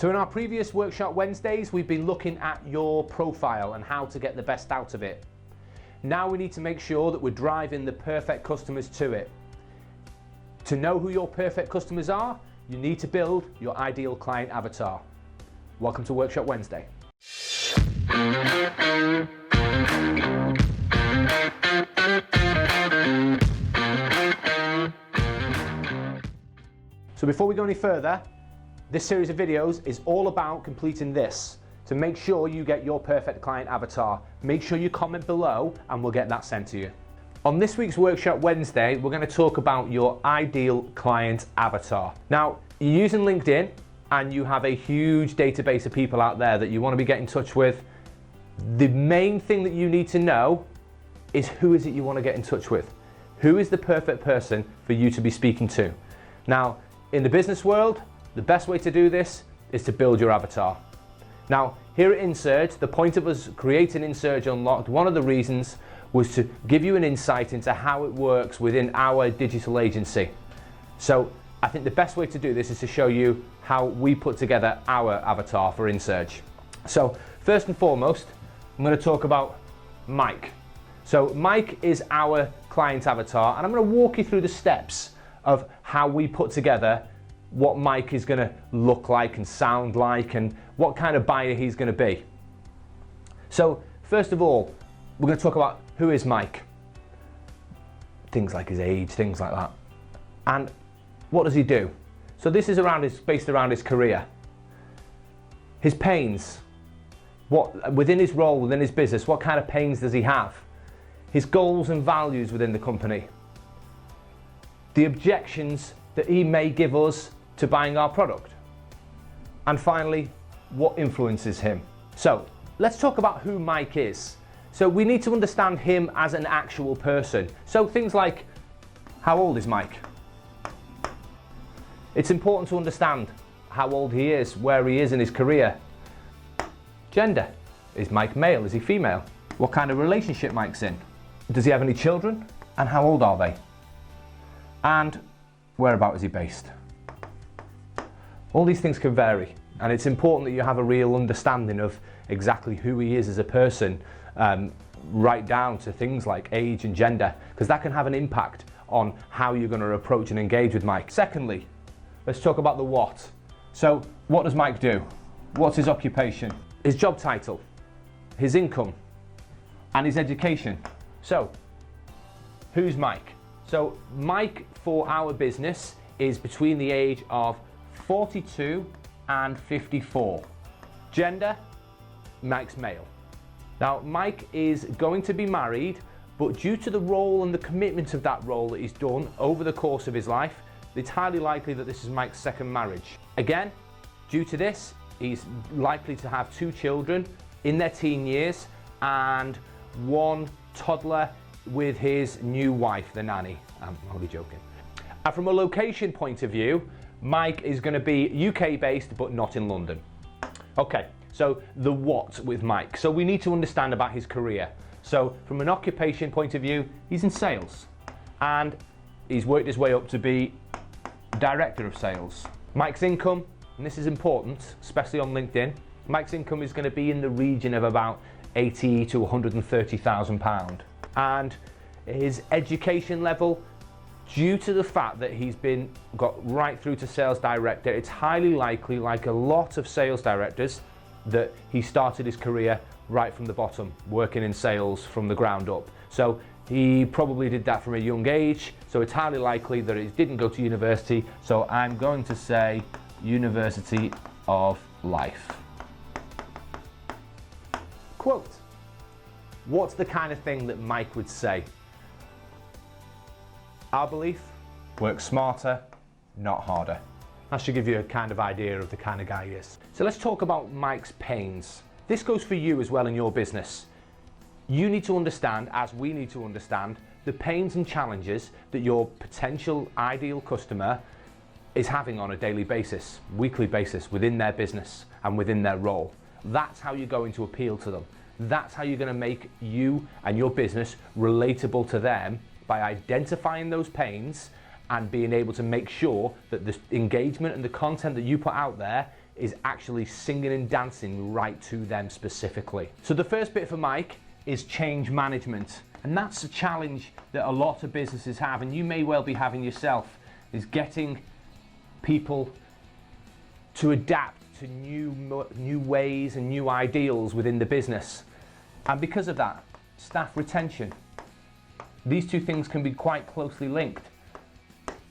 So in our previous Workshop Wednesdays, we've been looking at your profile and how to get the best out of it. Now we need to make sure that we're driving the perfect customers to it. To know who your perfect customers are, you need to build your ideal client avatar. Welcome to Workshop Wednesday. So before we go any further, this series of videos is all about completing this. To make sure you get your perfect client avatar, make sure you comment below and we'll get that sent to you. On this week's Workshop Wednesday, we're going to talk about your ideal client avatar. Now, you're using LinkedIn and you have a huge database of people out there that you want to be getting in touch with. The main thing that you need to know is who is it you want to get in touch with? Who is the perfect person for you to be speaking to? Now, in the business world, the best way to do this is to build your avatar. Now, here at InSurge, the point of us creating InSurge Unlocked, one of the reasons was to give you an insight into how it works within our digital agency. So I think the best way to do this is to show you how we put together our avatar for InSurge. So first and foremost, I'm going to talk about Mike. So Mike is our client avatar, and I'm going to walk you through the steps of how we put together what Mike is going to look like and sound like and what kind of buyer he's going to be. So first of all, we're going to talk about who is Mike. Things like his age, things like that. And what does he do? So this is based around his career. His pains. What within his role, within his business, what kind of pains does he have? His goals and values within the company. The objections that he may give us to buying our product. And finally, what influences him. So let's talk about who Mike is. So we need to understand him as an actual person. So things like, how old is Mike? It's important to understand how old he is, where he is in his career. Gender. Is Mike male? Is he female? What kind of relationship Mike's in? Does he have any children? And how old are they? And whereabout is he based? All these things can vary, and it's important that you have a real understanding of exactly who he is as a person, right down to things like age and gender, because that can have an impact on how you're going to approach and engage with Mike. Secondly, let's talk about the what. So what does Mike do? What's his occupation? His job title, his income, and his education. So who's Mike? So Mike for our business is between the age of 42 and 54. Gender, Mike's male. Now Mike is going to be married, but due to the role and the commitment of that role that he's done over the course of his life, it's highly likely that this is Mike's second marriage. Again, due to this, he's likely to have 2 children in their teen years and 1 toddler with his new wife, the nanny. I'm only joking. And from a location point of view, Mike is going to be UK based, but not in London. Okay, so the what with Mike. So we need to understand about his career. So from an occupation point of view, he's in sales and he's worked his way up to be director of sales. Mike's income, and this is important, especially on LinkedIn, Mike's income is going to be in the region of about £80,000 to £130,000. And his education level, due to the fact that he's got right through to sales director, it's highly likely, like a lot of sales directors, that he started his career right from the bottom, working in sales from the ground up. So he probably did that from a young age, so it's highly likely that he didn't go to university. So I'm going to say University of Life. Quote. What's the kind of thing that Mike would say? Our belief, work smarter, not harder. That should give you a kind of idea of the kind of guy he is. So let's talk about Mike's pains. This goes for you as well in your business. You need to understand, as we need to understand, the pains and challenges that your potential ideal customer is having on a daily basis, weekly basis, within their business and within their role. That's how you're going to appeal to them. That's how you're going to make you and your business relatable to them, by identifying those pains and being able to make sure that the engagement and the content that you put out there is actually singing and dancing right to them specifically. So the first bit for Mike is change management. And that's a challenge that a lot of businesses have, and you may well be having yourself, is getting people to adapt to new ways and new ideals within the business. And because of that, staff retention. These two things can be quite closely linked.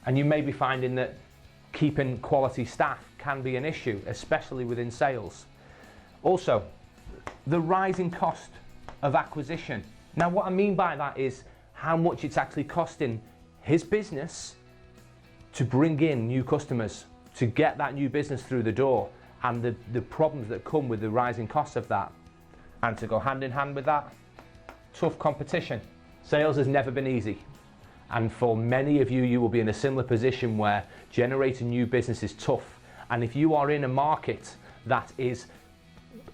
And you may be finding that keeping quality staff can be an issue, especially within sales. Also, the rising cost of acquisition. Now, what I mean by that is how much it's actually costing his business to bring in new customers, to get that new business through the door, and the problems that come with the rising costs of that. And to go hand in hand with that, tough competition. Sales has never been easy. And for many of you, you will be in a similar position where generating new business is tough. And if you are in a market that is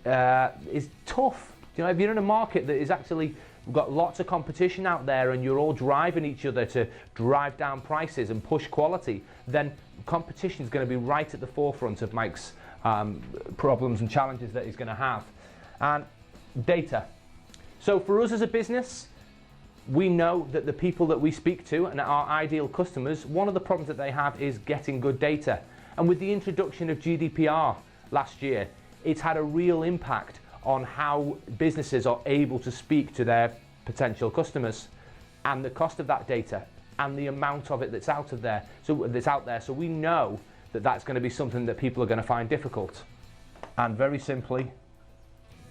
tough, you know, if you're in a market that is actually got lots of competition out there and you're all driving each other to drive down prices and push quality, then competition is going to be right at the forefront of Mike's problems and challenges that he's going to have. And data. So for us as a business, we know that the people that we speak to and our ideal customers, one of the problems that they have is getting good data. And with the introduction of GDPR last year, it's had a real impact on how businesses are able to speak to their potential customers, and the cost of that data and the amount of it that's out there. So we know that that's going to be something that people are going to find difficult. And very simply,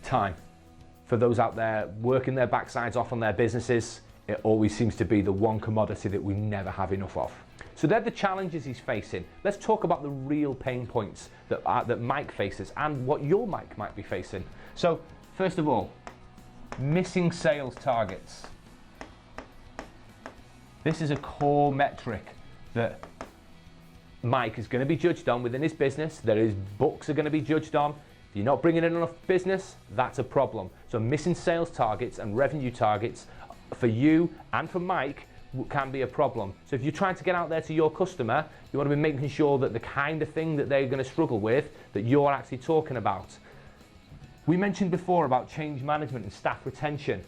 time. For those out there working their backsides off on their businesses, it always seems to be the one commodity that we never have enough of. So they're the challenges he's facing. Let's talk about the real pain points that Mike faces and what your Mike might be facing. So first of all, missing sales targets. This is a core metric that Mike is going to be judged on within his business, that his books are going to be judged on. If you're not bringing in enough business, that's a problem. So missing sales targets and revenue targets for you and for Mike can be a problem. So if you're trying to get out there to your customer, you want to be making sure that the kind of thing that they're going to struggle with, that you're actually talking about. We mentioned before about change management and staff retention.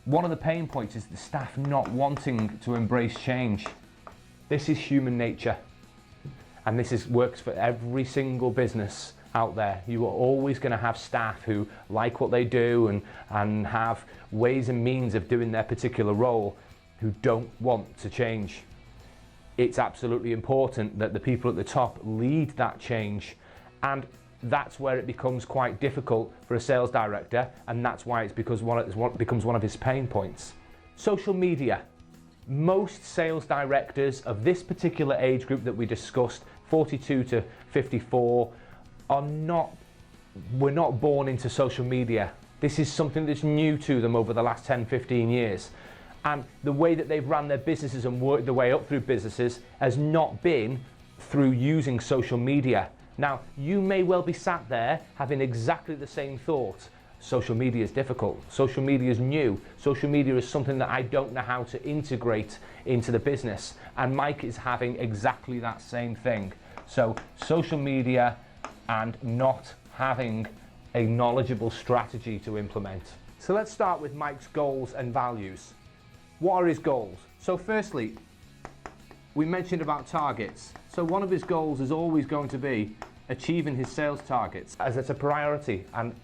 One of the pain points is the staff not wanting to embrace change. This is human nature, and this works for every single business out there. You are always going to have staff who like what they do and have ways and means of doing their particular role who don't want to change. It's absolutely important that the people at the top lead that change, and that's where it becomes quite difficult for a sales director, and that's why it becomes one of his pain points. Social media. Most sales directors of this particular age group that we discussed, 42 to 54, we're not born into social media. This is something that's new to them over the last 10, 15 years. And the way that they've run their businesses and worked their way up through businesses has not been through using social media. Now, you may well be sat there having exactly the same thought. Social media is difficult. Social media is new. Social media is something that I don't know how to integrate into the business. And Mike is having exactly that same thing. So social media and not having a knowledgeable strategy to implement. So let's start with Mike's goals and values. What are his goals? So firstly, we mentioned about targets. So one of his goals is always going to be achieving his sales targets, as it's a priority and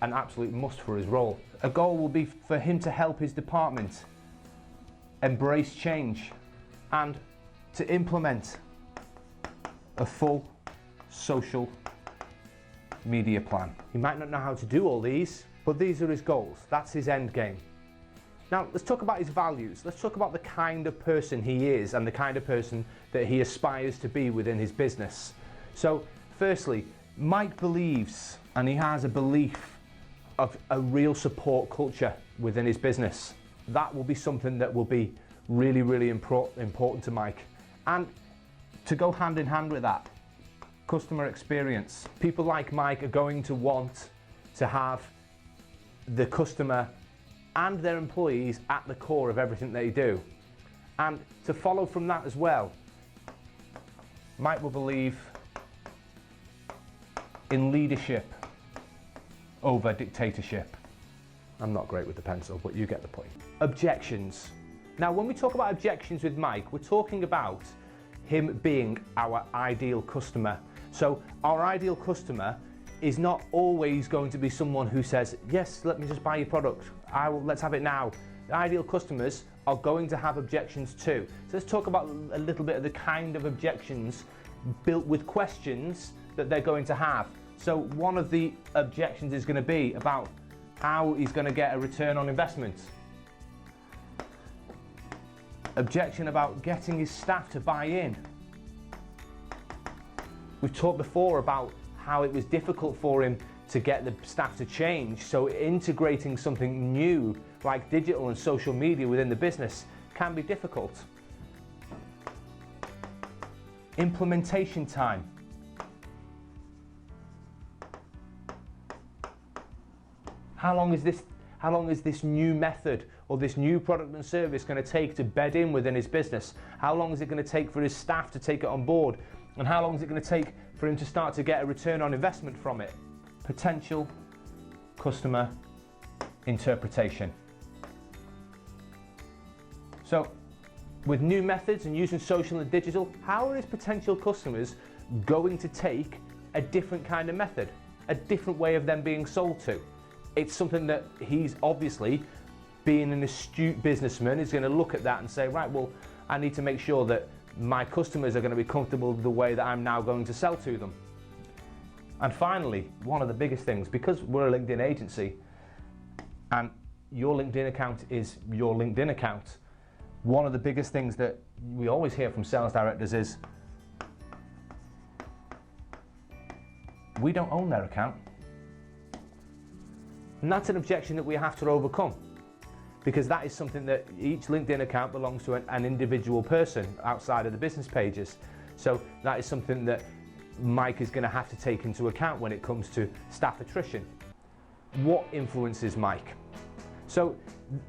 an absolute must for his role. A goal will be for him to help his department embrace change and to implement a full social media plan. He might not know how to do all these, but these are his goals. That's his end game. Now, let's talk about his values. Let's talk about the kind of person he is and the kind of person that he aspires to be within his business. So, firstly, Mike believes, and he has a belief of a real support culture within his business. That will be something that will be really, really important to Mike. And to go hand in hand with that, customer experience. People like Mike are going to want to have the customer and their employees at the core of everything they do. And to follow from that as well, Mike will believe in leadership over dictatorship. I'm not great with the pencil, but you get the point. Objections. Now, when we talk about objections with Mike, we're talking about him being our ideal customer. So our ideal customer is not always going to be someone who says, yes, let me just buy your product. Let's have it now. The ideal customers are going to have objections too. So let's talk about a little bit of the kind of objections built with questions that they're going to have. So one of the objections is going to be about how he's going to get a return on investment. Objection about getting his staff to buy in. We've talked before about how it was difficult for him to get the staff to change, so integrating something new like digital and social media within the business can be difficult. Implementation time. How long is this new method or this new product and service going to take to bed in within his business? How long is it going to take for his staff to take it on board? And how long is it going to take for him to start to get a return on investment from it? Potential customer interpretation. So, with new methods and using social and digital, how are his potential customers going to take a different kind of method, a different way of them being sold to? It's something that he's obviously, being an astute businessman, is going to look at that and say, right, well, I need to make sure that my customers are going to be comfortable with the way that I'm now going to sell to them. And finally, one of the biggest things, because we're a LinkedIn agency and your LinkedIn account is your LinkedIn account, one of the biggest things that we always hear from sales directors is, we don't own their account. And that's an objection that we have to overcome, because that is something that each LinkedIn account belongs to an individual person outside of the business pages. So that is something that Mike is going to have to take into account when it comes to staff attrition. What influences Mike? So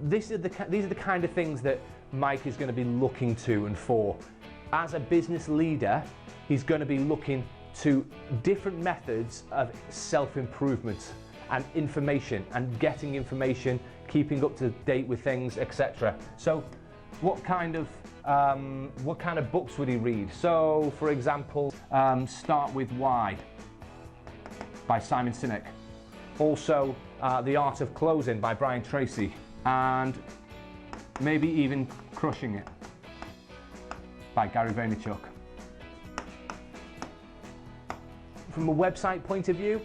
these are the kind of things that Mike is going to be looking to and for. As a business leader, he's going to be looking to different methods of self-improvement and information and getting information, keeping up to date with things, etc. So what kind of books would he read? So for example, Start With Why by Simon Sinek. Also The Art of Closing by Brian Tracy, and maybe even Crushing It by Gary Vaynerchuk. From a website point of view,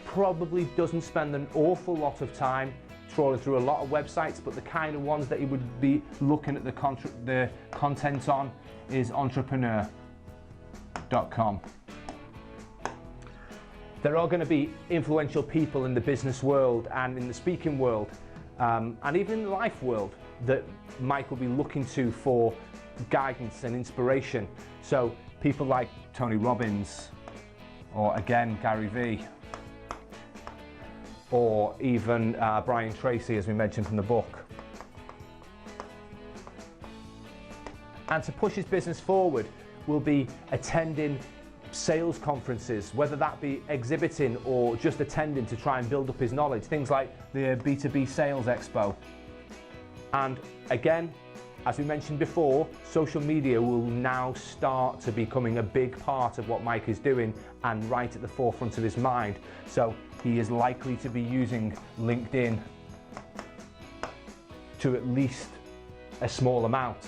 probably doesn't spend an awful lot of time trawling through a lot of websites, but the kind of ones that he would be looking at the content on is entrepreneur.com. There are going to be influential people in the business world and in the speaking world, and even in the life world, that Mike will be looking to for guidance and inspiration. So people like Tony Robbins, or again Gary Vee, or even Brian Tracy, as we mentioned from the book. And to push his business forward, we'll be attending sales conferences, whether that be exhibiting or just attending to try and build up his knowledge, things like the B2B Sales Expo. And again, as we mentioned before, social media will now start to becoming a big part of what Mike is doing and right at the forefront of his mind. So he is likely to be using LinkedIn to at least a small amount.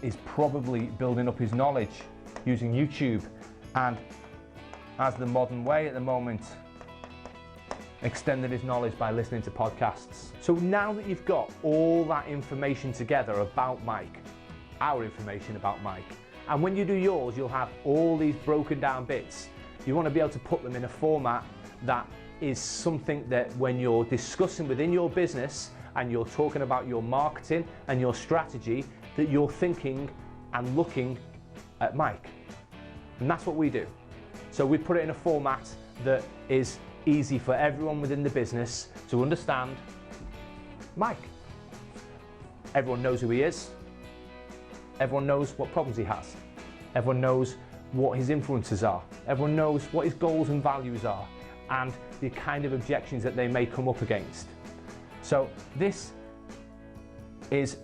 Is probably building up his knowledge using YouTube, and as the modern way at the moment, extending his knowledge by listening to podcasts. So now that you've got all that information together about Mike, our information about Mike, and when you do yours, you'll have all these broken down bits. You want to be able to put them in a format that is something that when you're discussing within your business and you're talking about your marketing and your strategy, that you're thinking and looking at Mike. And that's what we do. So we put it in a format that is easy for everyone within the business to understand Mike. Everyone knows who he is. Everyone knows what problems he has. Everyone knows what his influences are. Everyone knows what his goals and values are and the kind of objections that they may come up against. So this is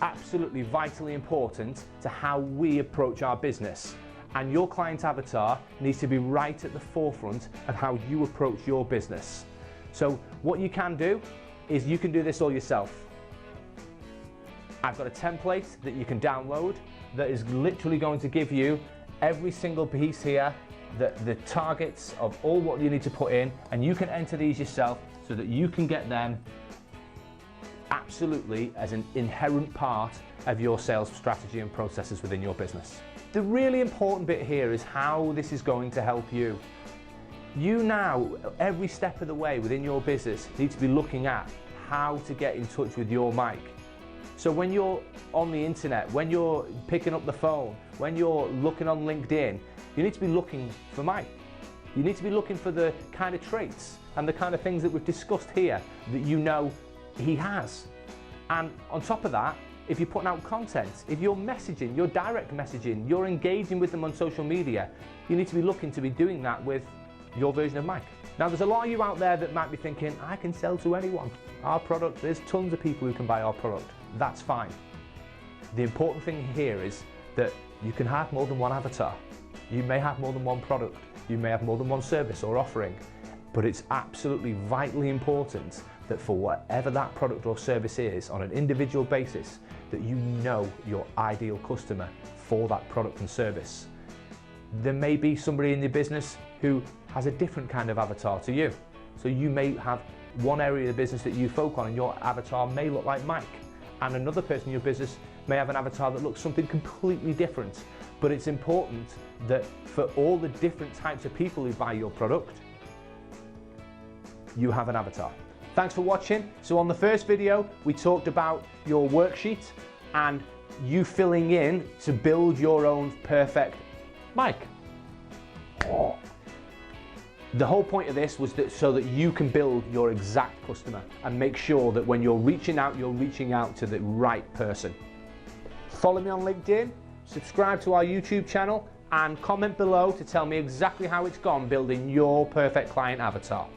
absolutely vitally important to how we approach our business. And your client avatar needs to be right at the forefront of how you approach your business. So what you can do is you can do this all yourself. I've got a template that you can download that is literally going to give you every single piece here, the targets of all what you need to put in, and you can enter these yourself so that you can get them absolutely as an inherent part of your sales strategy and processes within your business. The really important bit here is how this is going to help you. You now, every step of the way within your business, need to be looking at how to get in touch with your mic. So when you're on the internet, when you're picking up the phone, when you're looking on LinkedIn, you need to be looking for Mike. You need to be looking for the kind of traits and the kind of things that we've discussed here that you know he has. And on top of that, if you're putting out content, if you're messaging, you're direct messaging, you're engaging with them on social media, you need to be looking to be doing that with your version of Mike. Now there's a lot of you out there that might be thinking, I can sell to anyone. Our product, there's tons of people who can buy our product. That's fine. The important thing here is that you can have more than one avatar. You may have more than one product. You may have more than one service or offering, but it's absolutely vitally important that for whatever that product or service is on an individual basis, that you know your ideal customer for that product and service. There may be somebody in your business who has a different kind of avatar to you. So you may have one area of the business that you focus on and your avatar may look like Mike, and another person in your business may have an avatar that looks something completely different. But it's important that for all the different types of people who buy your product, you have an avatar. Thanks for watching. So on the first video, we talked about your worksheet and you filling in to build your own perfect mic. The whole point of this was that so that you can build your exact customer and make sure that when you're reaching out to the right person. Follow me on LinkedIn, subscribe to our YouTube channel, and comment below to tell me exactly how it's gone building your perfect client avatar.